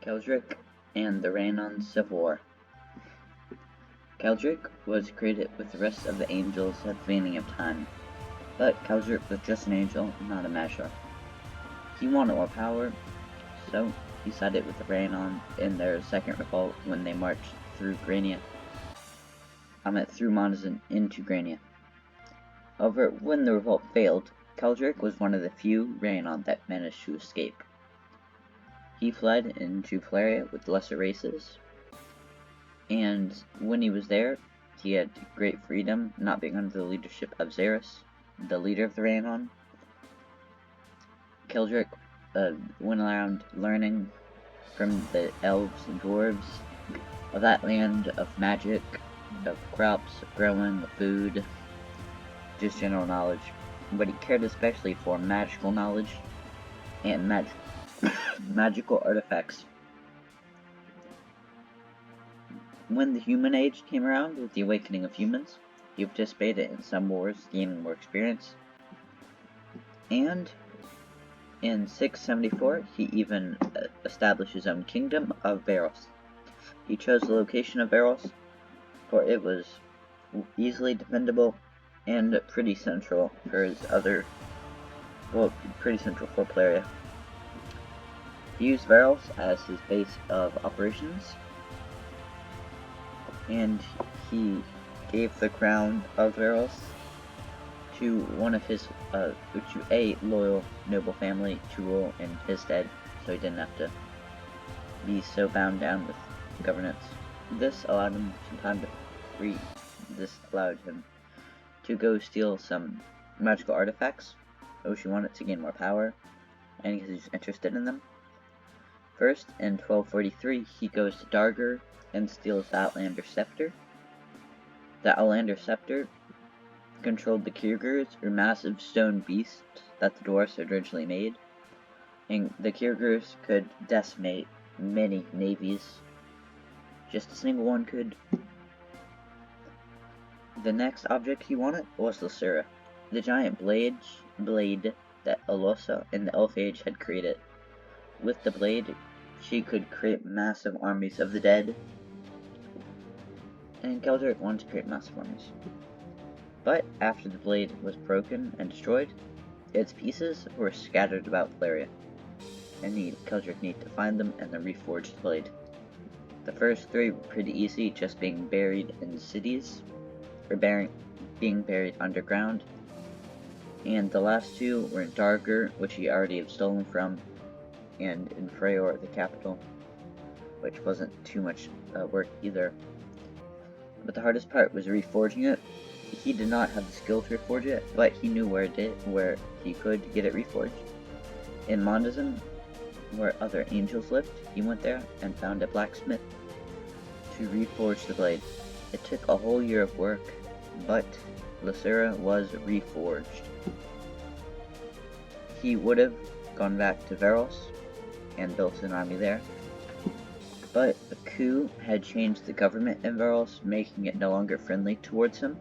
Kaldrek and the Raeaon Civil War. Kaldrek was created with the rest of the angels at the beginning of time, but Kaldrek was just an angel, not a Magi. He wanted more power, so he sided with the Raeaon in their second revolt when they marched through Monazin into Grania. However, when the revolt failed, Kaldrek was one of the few Raeaon that managed to escape. He fled into Valeria with lesser races, and when he was there, he had great freedom, not being under the leadership of Xeris, the leader of the Raeaon. Kaldrek went around learning from the elves and dwarves of that land, of magic, of crops, of growing, of food, just general knowledge. But he cared especially for magical knowledge and magical artifacts. When the human age came around with the awakening of humans, he participated in some wars, gaining more experience. And in 674, he even established his own kingdom of Varos. He chose the location of Varos, for it was easily defendable and pretty central for his pretty central for Valeria. He used Varos as his base of operations, and he gave the crown of Varos to one of his, to a loyal noble family to rule in his stead, so he didn't have to be so bound down with governance. This allowed him some time to go steal some magical artifacts, which he wanted to gain more power, and because he's interested in them. First, in 1243, he goes to Dargar and steals the Outlander Scepter. The Outlander Scepter controlled the Kirgurs, or massive stone beasts that the dwarfs had originally made, and the Kirgurs could decimate many navies. Just a single one could. The next object he wanted was Lysura, the giant blade that Alosa in the Elf Age had created. With the blade, she could create massive armies of the dead, and Kaldrek wanted to create massive armies. But after the blade was broken and destroyed, its pieces were scattered about Valeria, and Kaldrek needed to find them and then reforge the blade. The first three were pretty easy, just being buried in cities, or being buried underground, and the last two were in Dargar, which he already had stolen from, and in Raeaon, the capital, which wasn't too much work either. But the hardest part was reforging it. He did not have the skill to reforge it, but he knew where he could get it reforged. In Monazin, where other angels lived, he went there and found a blacksmith to reforge the blade. It took a whole year of work, but Lysura was reforged. He would have gone back to Varos and built an army there, but a coup had changed the government in Varos, making it no longer friendly towards him.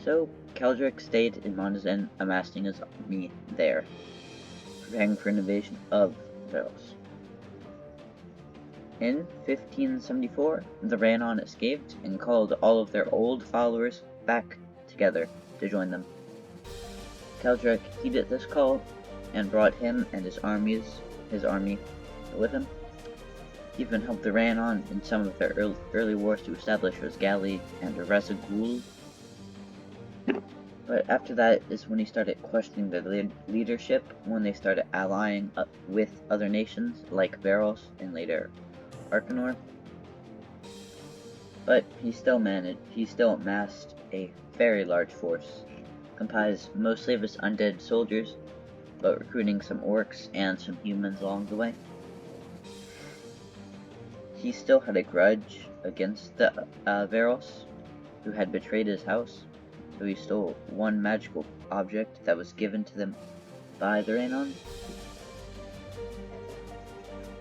So Kaldrek stayed in Monazin, amassing his army there, preparing for an invasion of Varos. In 1574, the Raeaon escaped and called all of their old followers back together to join them. Kaldrek heeded this call and brought him and his army with him. He even helped the Raeaon in some of their early wars to establish Rosgali and Rezagul. But after that is when he started questioning their leadership, when they started allying up with other nations like Varos and later Arcanor. But he still amassed a very large force, comprised mostly of his undead soldiers, but recruiting some orcs and some humans along the way. He still had a grudge against the Varos, who had betrayed his house, so he stole one magical object that was given to them by the Raeaon.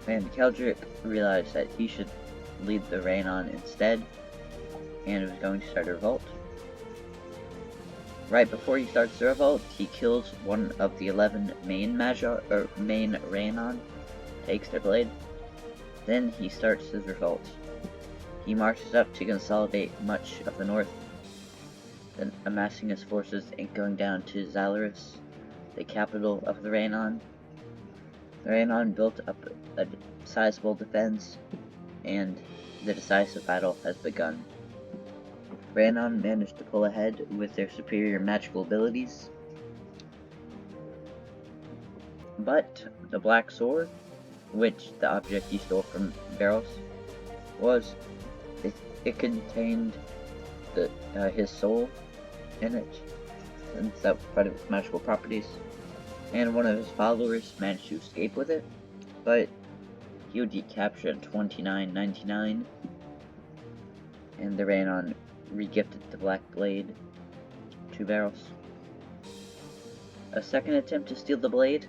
And Kaldrek realized that he should lead the Raeaon instead, and was going to start a revolt. Right before he starts the revolt, he kills one of the 11 main Raeaon takes their blade. Then he starts his revolt. He marches up to consolidate much of the north, then amassing his forces and going down to Zalaris, the capital of the Raeaon. The Raeaon built up a sizable defense, and the decisive battle has begun. Raeaon managed to pull ahead with their superior magical abilities, but the Black Sword, which the object he stole from Varros was, it contained his soul in it, since that was part of its magical properties, and one of his followers managed to escape with it, but he would get captured in 2999, and the Raeaon regifted the Black Blade to Varros. A second attempt to steal the blade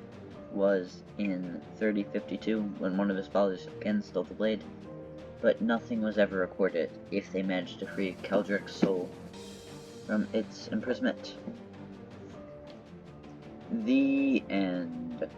was in 3052, when one of his followers again stole the blade, but nothing was ever recorded if they managed to free Kaldrek's soul from its imprisonment. The end.